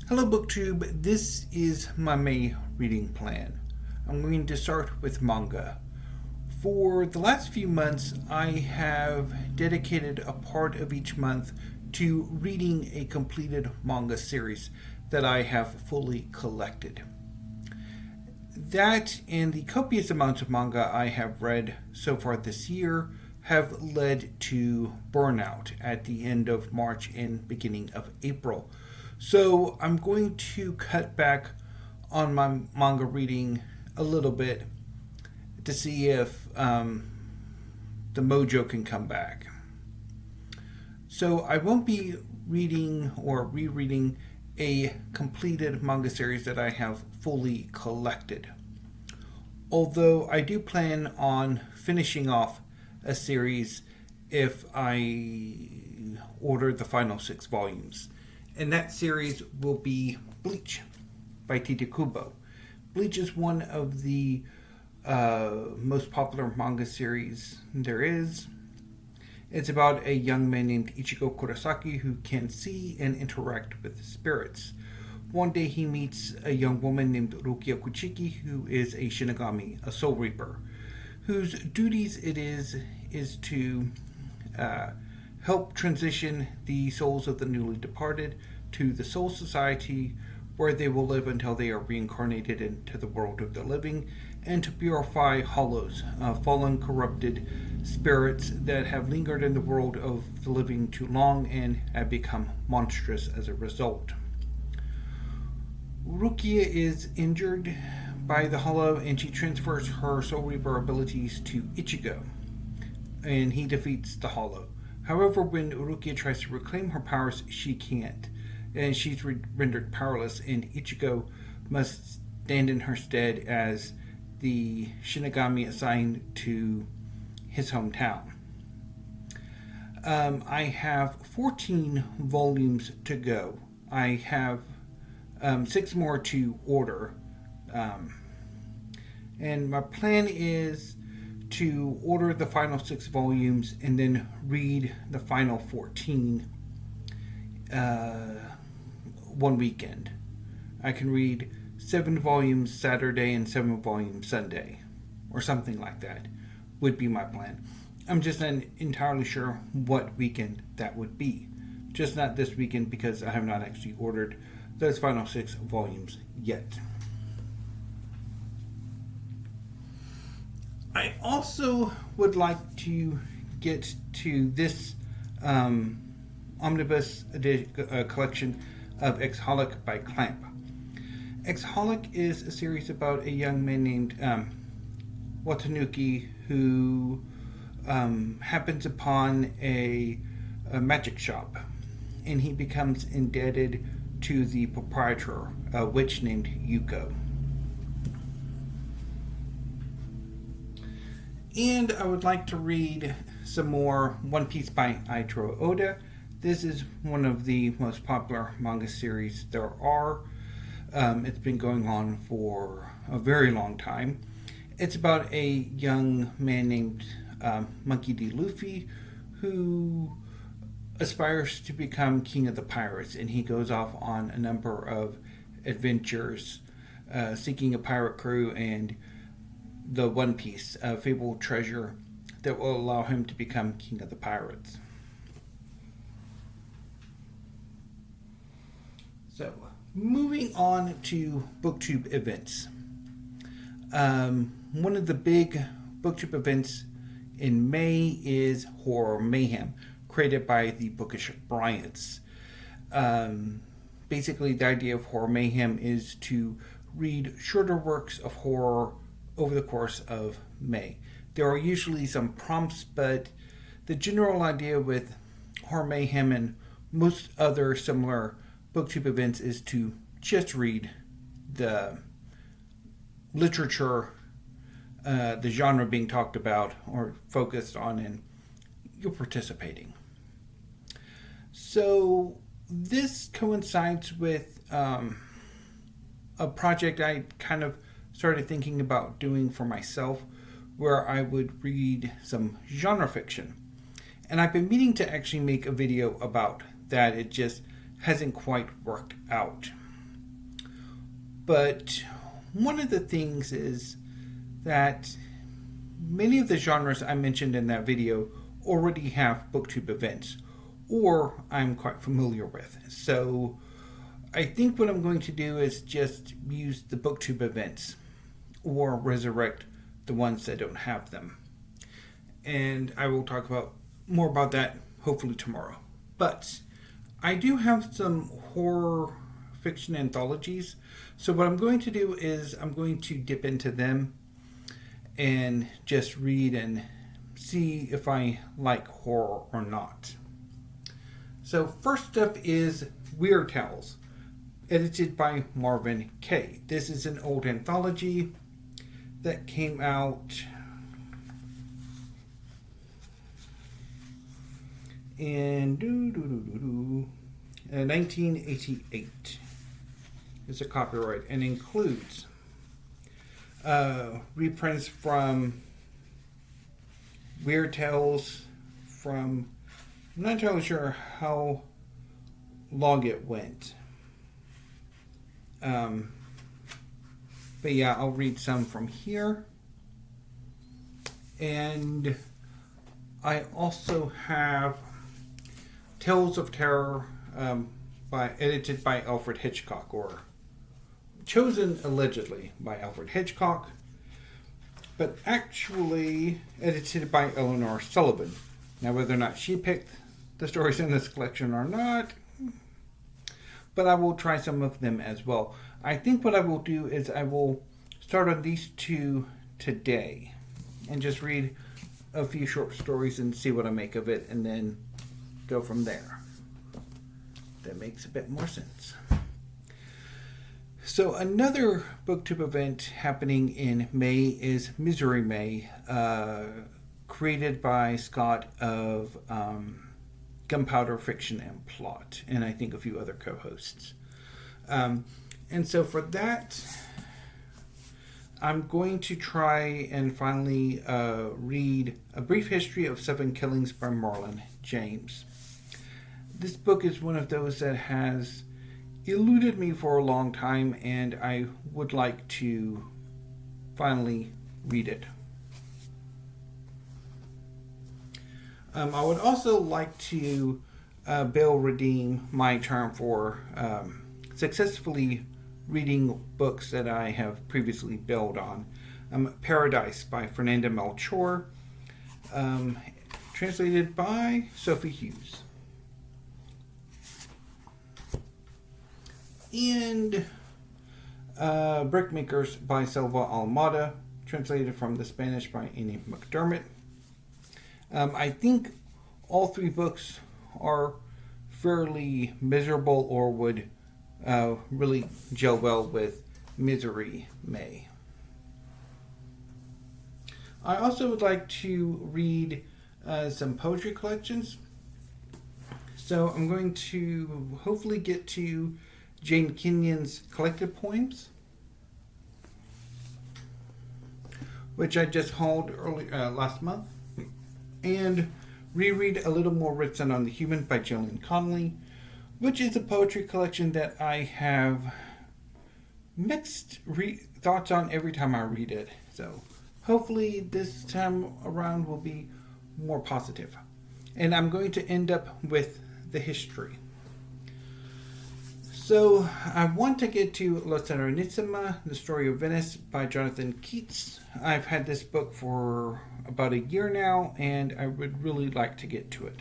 Hello BookTube, this is my May reading plan. I'm going to start with manga. For the last few months, I have dedicated a part of each month to reading a completed manga series that I have fully collected. That and the copious amounts of manga I have read so far this year have led to burnout at the end of March and beginning of April. So I'm going to cut back on my manga reading a little bit to see if the mojo can come back. So I won't be reading or rereading a completed manga series that I have fully collected. Although I do plan on finishing off a series if I order the final 6 volumes. And that series will be Bleach by Tite Kubo. Bleach is one of the most popular manga series there is. It's about a young man named Eiichiro Oda who can see and interact with spirits. One day he meets a young woman named Rukia Kuchiki who is a Shinigami, a soul reaper, whose duties it is to help transition the souls of the newly departed to the Soul Society, where they will live until they are reincarnated into the world of the living, and to purify hollows, fallen, corrupted spirits that have lingered in the world of the living too long and have become monstrous as a result. Rukia is injured by the hollow, and she transfers her Soul Reaper abilities to Ichigo, and he defeats the hollow. However, when Rukia tries to reclaim her powers, she can't, and she's rendered powerless, and Ichigo must stand in her stead as the Shinigami assigned to his hometown. I have 14 volumes to go. I have 6 more to order, and my plan is to order the final 6 volumes and then read the final 14 one weekend. I can read 7 volumes Saturday and 7 volumes Sunday, or something like that would be my plan. I'm just not entirely sure what weekend that would be. Just not this weekend because I have not actually ordered those final 6 volumes yet. I also would like to get to this omnibus collection of XxxHolic by Clamp. XxxHolic is a series about a young man named Watanuki who happens upon a magic shop, and he becomes indebted to the proprietor, a witch named Yuko. And I would like to read some more One Piece by Eiichiro Oda. This is one of the most popular manga series there are. It's been going on for a very long time. It's about a young man named Monkey D. Luffy who aspires to become king of the pirates, and he goes off on a number of adventures seeking a pirate crew and the One Piece, a fabled treasure that will allow him to become king of the pirates. So, moving on to BookTube events. One of the big BookTube events in May is Horror Mayhem, created by the Bookish Bryants. Basically, the idea of Horror Mayhem is to read shorter works of horror over the course of May. There are usually some prompts, but the general idea with Horror Mayhem and most other similar BookTube events is to just read the literature, the genre being talked about or focused on, and you're participating. So this coincides with a project I kind of started thinking about doing for myself, where I would read some genre fiction. And I've been meaning to actually make a video about that. It just hasn't quite worked out. But one of the things is that many of the genres I mentioned in that video already have booktube events, or I'm quite familiar with. So I think what I'm going to do is just use the booktube events, or resurrect the ones that don't have them. And I will talk more about that hopefully tomorrow. But I do have some horror fiction anthologies. So what I'm going to do is I'm going to dip into them and just read and see if I like horror or not. So first up is Weird Tales, edited by Marvin Kaye. This is an old anthology that came out in 1988. It's a copyright and includes reprints from Weird Tales from, I'm not entirely sure how long it went. But yeah, I'll read some from here. And I also have Tales of Terror, edited by Alfred Hitchcock, or chosen allegedly by Alfred Hitchcock, but actually edited by Eleanor Sullivan. Now, whether or not she picked the stories in this collection or not, but I will try some of them as well. I think what I will do is I will start on these two today and just read a few short stories and see what I make of it, and then go from there. That makes a bit more sense. So another booktube event happening in May is Misery May, created by Scott of Gunpowder Fiction and Plot, and I think a few other co-hosts. And so for that, I'm going to try and finally read A Brief History of 7 Killings by Marlon James. This book is one of those that has eluded me for a long time, and I would like to finally read it. I would also like to bail redeem my term for successfully reading books that I have previously bailed on. Paradais by Fernanda Melchor, translated by Sophie Hughes. And Brickmakers by Selva Almada, translated from the Spanish by McDermott. I think all three books are fairly miserable, or would really gel well with Misery May. I also would like to read some poetry collections. So I'm going to hopefully get to Jane Kenyon's collected poems, which I just hauled last month, and reread A Little More Written on the Human by Gillian Conoley, which is a poetry collection that I have mixed thoughts on every time I read it. So hopefully this time around will be more positive. And I'm going to end up with the history. So I want to get to La Serenissima, The Story of Venice by Jonathan Keates. I've had this book for about a year now, and I would really like to get to it.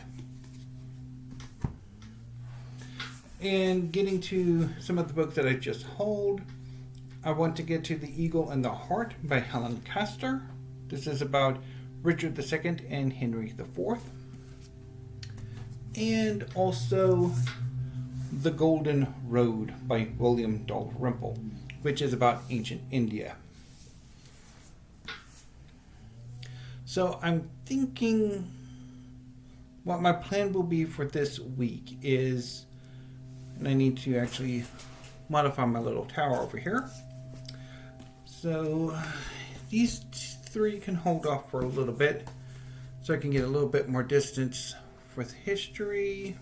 And getting to some of the books that I just hauled, I want to get to The Eagle and the Hart by Helen Castor. This is about Richard II and Henry IV. And also The Golden Road by William Dalrymple, which is about ancient India. So I'm thinking what my plan will be for this week is, and I need to actually modify my little tower over here. So these three can hold off for a little bit, so I can get a little bit more distance with history.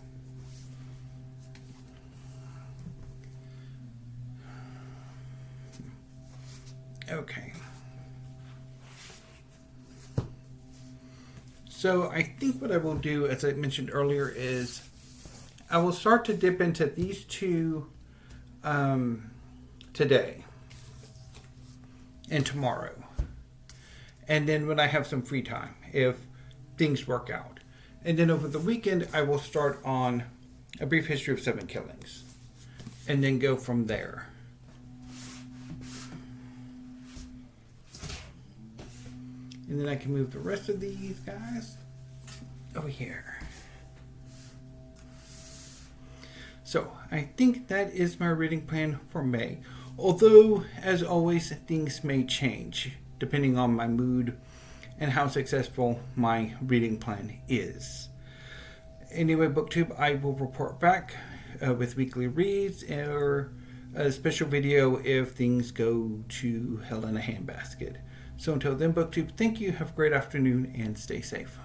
Okay. So I think what I will do, as I mentioned earlier, is I will start to dip into these two today and tomorrow. And then when I have some free time, if things work out. And then over the weekend, I will start on A Brief History of 7 Killings. And then go from there. And then I can move the rest of these guys over here. So I think that is my reading plan for May. Although, as always, things may change depending on my mood and how successful my reading plan is. Anyway, BookTube, I will report back with weekly reads or a special video if things go to hell in a handbasket. So until then, BookTube, thank you, have a great afternoon, and stay safe.